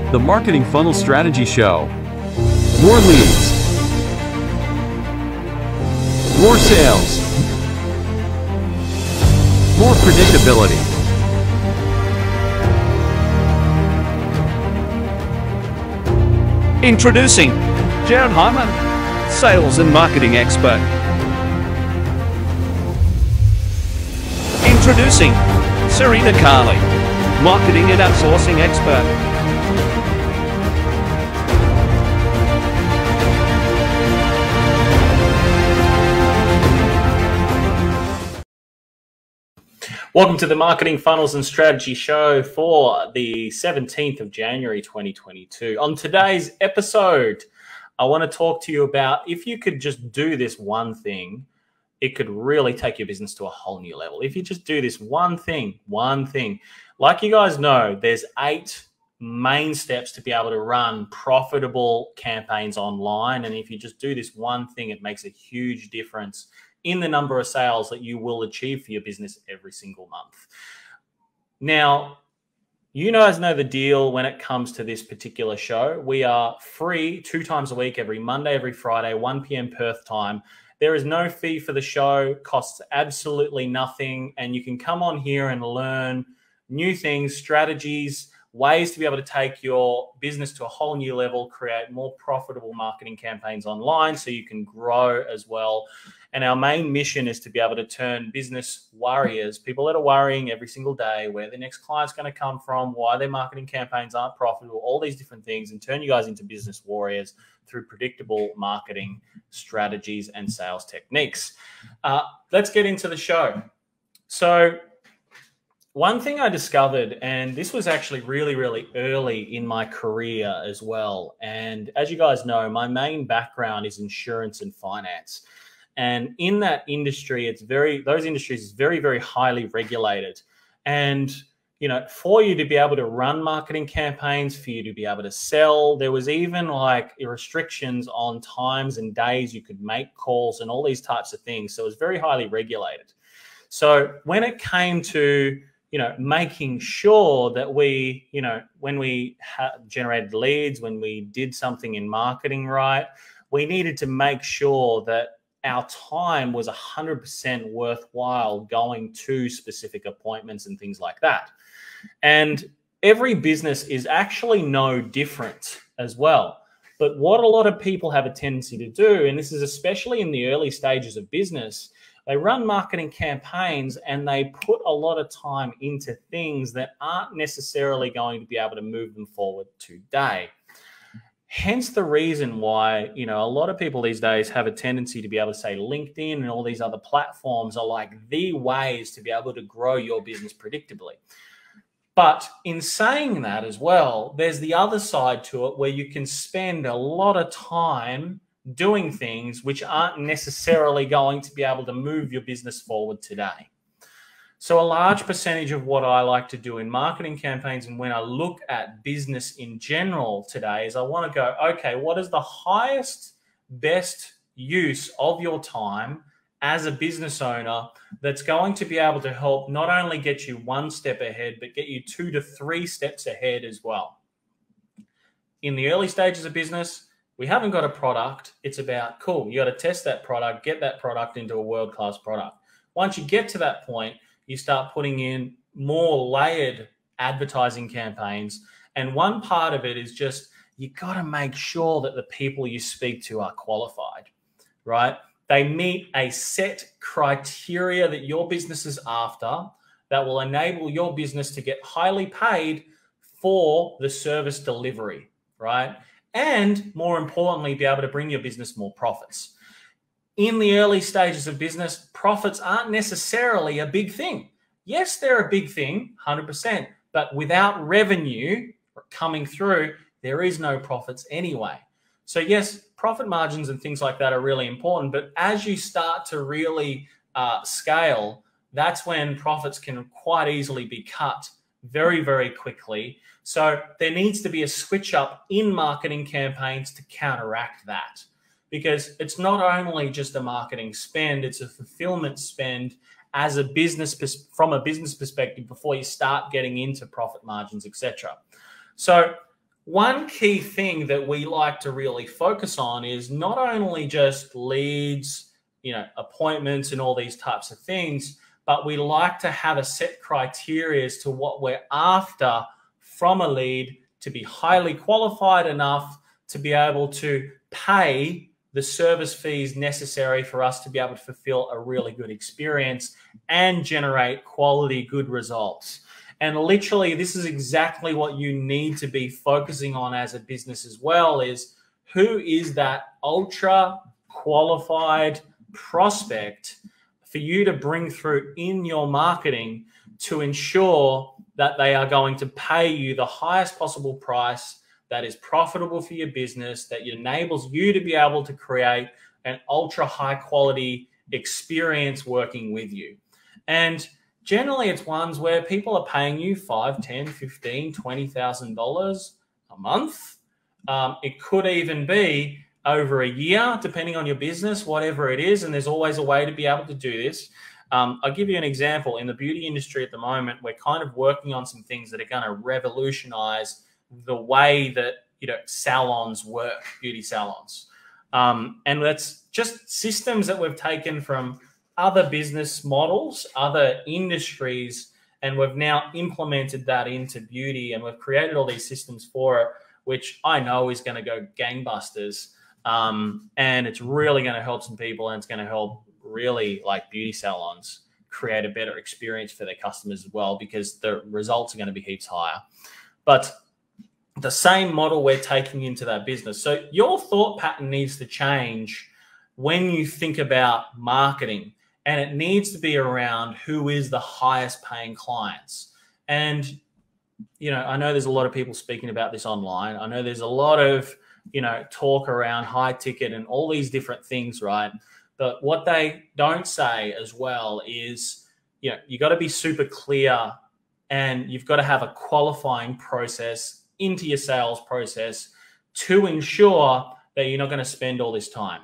The Marketing Funnel Strategy Show. More leads. More sales. More predictability. Introducing Jared Hyman, sales and marketing expert. Introducing Serena Carly, marketing and outsourcing expert. Welcome to the Marketing Funnels and Strategy Show for the 17th of January 2022. On today's episode, I want to talk to you about if you could just do this one thing, it could really take your business to a whole new level. If you just do this one thing. Like you guys know, there's 8 main steps to be able to run profitable campaigns online. And if you just do this one thing, it makes a huge difference in the number of sales that you will achieve for your business every single month. Now, you guys know the deal when it comes to this particular show. We are free 2 times a week, every Monday, every Friday, 1 p.m. Perth time. There is no fee for the show, costs absolutely nothing, and you can come on here and learn new things, strategies, ways to be able to take your business to a whole new level, create more profitable marketing campaigns online so you can grow as well. And our main mission is to be able to turn business warriors, people that are worrying every single day where the next client's going to come from, why their marketing campaigns aren't profitable, all these different things, and turn you guys into business warriors through predictable marketing strategies and sales techniques. Let's get into the show. So one thing I discovered, and this was actually really, really early in my career as well. And as you guys know, my main background is insurance and finance. And in that industry, those industries is very, very highly regulated. And, you know, for you to be able to run marketing campaigns, for you to be able to sell, there was even like restrictions on times and days you could make calls and all these types of things. So it was very highly regulated. So when it came to making sure that we, when we generated leads, when we did something in marketing right, we needed to make sure that our time was 100% worthwhile going to specific appointments and things like that. And every business is actually no different as well. But what a lot of people have a tendency to do, and this is especially in the early stages of business, they run marketing campaigns and they put a lot of time into things that aren't necessarily going to be able to move them forward today. Hence the reason why, a lot of people these days have a tendency to be able to say LinkedIn and all these other platforms are like the ways to be able to grow your business predictably. But in saying that as well, there's the other side to it where you can spend a lot of time doing things which aren't necessarily going to be able to move your business forward today. So a large percentage of what I like to do in marketing campaigns and when I look at business in general today is I want to go, okay, what is the highest, best use of your time as a business owner that's going to be able to help not only get you 1 step ahead, but get you 2 to 3 steps ahead as well. In the early stages of business, we haven't got a product. It's about, cool, you got to test that product, get that product into a world-class product. Once you get to that point, you start putting in more layered advertising campaigns. And one part of it is just, you got to make sure that the people you speak to are qualified, right? They meet a set criteria that your business is after that will enable your business to get highly paid for the service delivery, right? And more importantly, be able to bring your business more profits. In the early stages of business, profits aren't necessarily a big thing. Yes, they're a big thing, 100%, but without revenue coming through, there is no profits anyway. So yes, profit margins and things like that are really important, but as you start to really scale, that's when profits can quite easily be cut very, very quickly. So there needs to be a switch up in marketing campaigns to counteract that, because it's not only just a marketing spend, it's a fulfillment spend as a business, from a business perspective, before you start getting into profit margins, etc. So one key thing that we like to really focus on is not only just leads, appointments and all these types of things, but we like to have a set criteria as to what we're after from a lead to be highly qualified enough to be able to pay the service fees necessary for us to be able to fulfill a really good experience and generate quality, good results. And literally, this is exactly what you need to be focusing on as a business as well, is who is that ultra qualified prospect for you to bring through in your marketing to ensure that they are going to pay you the highest possible price that is profitable for your business, that enables you to be able to create an ultra high quality experience working with you. And generally, it's ones where people are paying you $5, $10, $15, $20,000 a month. It could even be over a year, depending on your business, whatever it is. And there's always a way to be able to do this. I'll give you an example. In the beauty industry at the moment, we're kind of working on some things that are going to revolutionize the way that salons work, beauty salons. And that's just systems that we've taken from other business models, other industries, and we've now implemented that into beauty, and we've created all these systems for it, which I know is going to go gangbusters. And it's really going to help some people, and it's going to help really like beauty salons create a better experience for their customers as well, because the results are going to be heaps higher. But the same model we're taking into that business. So your thought pattern needs to change when you think about marketing. And it needs to be around who is the highest paying clients. And, I know there's a lot of people speaking about this online. I know there's a lot of, talk around high ticket and all these different things, right? But what they don't say as well is, you got to be super clear, and you've got to have a qualifying process into your sales process to ensure that you're not going to spend all this time.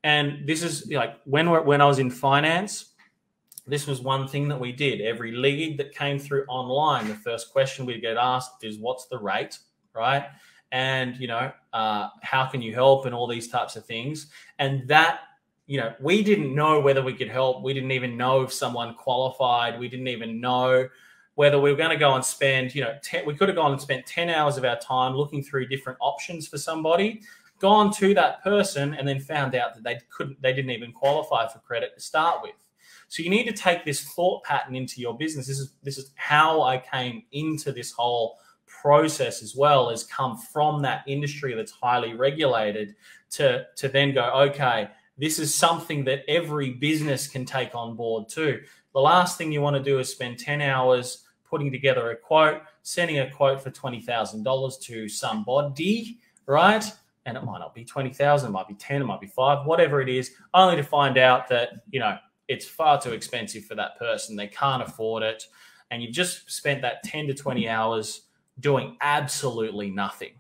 And this is like when I was in finance, this was one thing that we did. Every lead that came through online, the first question we'd get asked is, what's the rate, right? And, how can you help, and all these types of things. And that, we didn't know whether we could help. We didn't even know if someone qualified. We didn't even know whether we were going to go and spend, we could have gone and spent 10 hours of our time looking through different options for somebody, gone to that person, and then found out that they didn't even qualify for credit to start with. So you need to take this thought pattern into your business. This is how I came into this whole process as well, as come from that industry that's highly regulated to then go, okay, this is something that every business can take on board too. The last thing you want to do is spend 10 hours putting together a quote, sending a quote for $20,000 to somebody, right? And it might not be 20,000, it might be 10, it might be 5, whatever it is, only to find out that, it's far too expensive for that person. They can't afford it. And you've just spent that 10 to 20 hours doing absolutely nothing,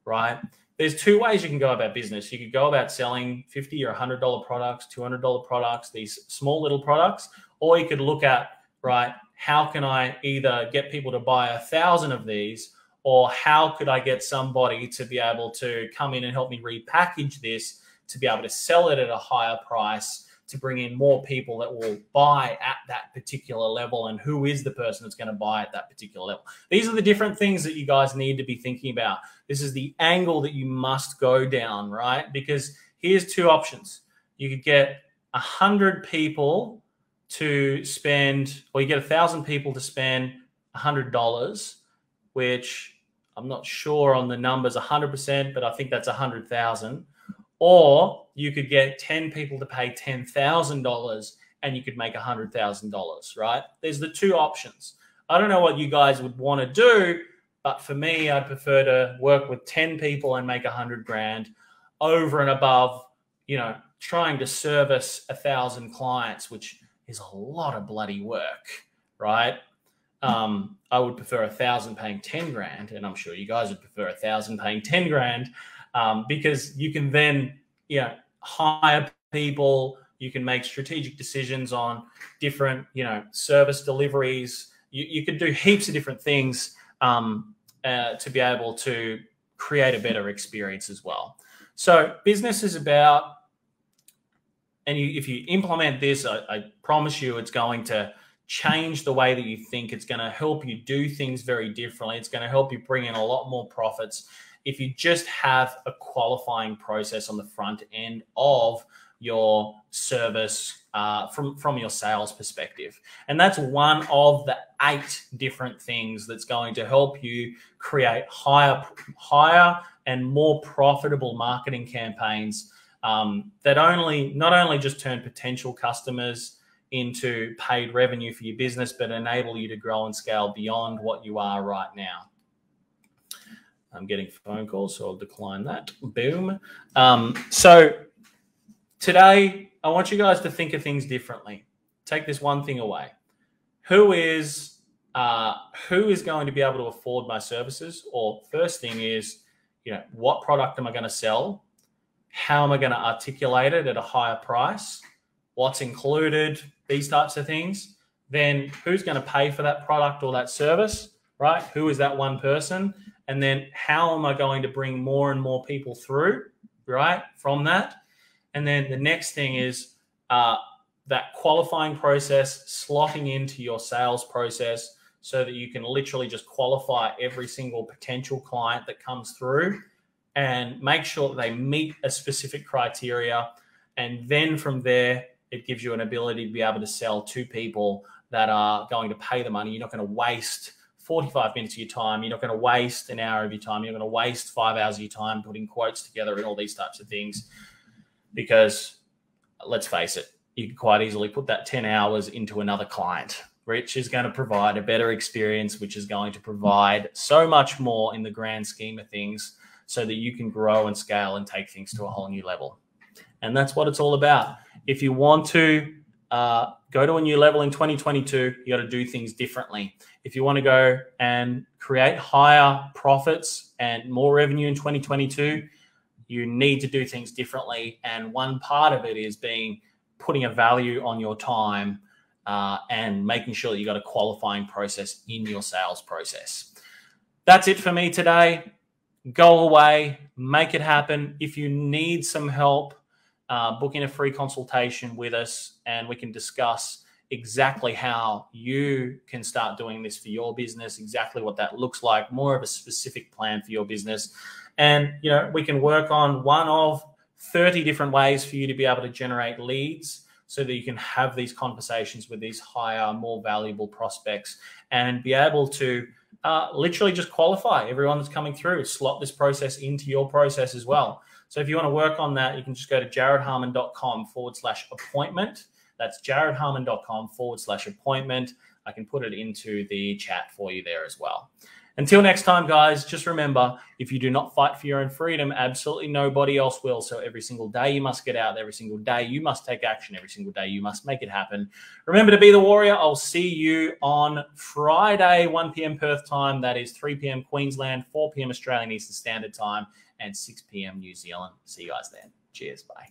right? There's two ways you can go about business. You could go about selling $50 or $100 products, $200 products, these small little products, or you could look at, right, how can I either get people to buy 1,000 of these, or how could I get somebody to be able to come in and help me repackage this to be able to sell it at a higher price, to bring in more people that will buy at that particular level, and who is the person that's going to buy at that particular level. These are the different things that you guys need to be thinking about. This is the angle that you must go down, right? Because here's two options. You could get 100 people to spend, or you get 1,000 people to spend $100, which I'm not sure on the numbers 100%, but I think that's 100,000. Or you could get 10 people to pay $10,000 and you could make $100,000, right? There's the two options. I don't know what you guys would want to do, but for me, I'd prefer to work with 10 people and make 100 grand over and above, trying to service 1,000 clients, which is a lot of bloody work, right? I would prefer 1,000 paying 10 grand, and I'm sure you guys would prefer 1,000 paying 10 grand. Because you can then, hire people, you can make strategic decisions on different, service deliveries. You could do heaps of different things to be able to create a better experience as well. So business is about, and if you implement this, I promise you it's going to change the way that you think. It's going to help you do things very differently. It's going to help you bring in a lot more profits if you just have a qualifying process on the front end of your service from your sales perspective. And that's one of the 8 different things that's going to help you create higher and more profitable marketing campaigns that not only just turn potential customers into paid revenue for your business, but enable you to grow and scale beyond what you are right now. I'm getting phone calls, so I'll decline that. Boom. So today, I want you guys to think of things differently. Take this one thing away. Who is going to be able to afford my services? Or first thing is, what product am I going to sell? How am I going to articulate it at a higher price? What's included? These types of things. Then who's going to pay for that product or that service, right? Who is that one person? And then how am I going to bring more and more people through, right, from that? And then the next thing is that qualifying process, slotting into your sales process so that you can literally just qualify every single potential client that comes through and make sure that they meet a specific criteria. And then from there, it gives you an ability to be able to sell to people that are going to pay the money. You're not going to waste 45 minutes of your time. You're not going to waste an hour of your time. You're not going to waste 5 hours of your time putting quotes together and all these types of things. Because let's face it, you can quite easily put that 10 hours into another client, which is going to provide a better experience, which is going to provide so much more in the grand scheme of things so that you can grow and scale and take things to a whole new level. And that's what it's all about. If you want to go to a new level in 2022, you got to do things differently. If you want to go and create higher profits and more revenue in 2022, you need to do things differently. And one part of it is putting a value on your time and making sure that you got a qualifying process in your sales process. That's it for me today. Go away, make it happen. If you need some help, book in a free consultation with us and we can discuss exactly how you can start doing this for your business, exactly what that looks like, more of a specific plan for your business. And, we can work on one of 30 different ways for you to be able to generate leads so that you can have these conversations with these higher, more valuable prospects and be able to literally just qualify everyone that's coming through, slot this process into your process as well. So if you want to work on that, you can just go to jaredharman.com/appointment. That's jaredharman.com/appointment. I can put it into the chat for you there as well. Until next time, guys, just remember, if you do not fight for your own freedom, absolutely nobody else will. So every single day you must get out. Every single day you must take action. Every single day you must make it happen. Remember to be the warrior. I'll see you on Friday, 1 p.m. Perth time. That is 3 p.m. Queensland, 4 p.m. Australian Eastern Standard Time, and 6 p.m. New Zealand. See you guys then. Cheers. Bye.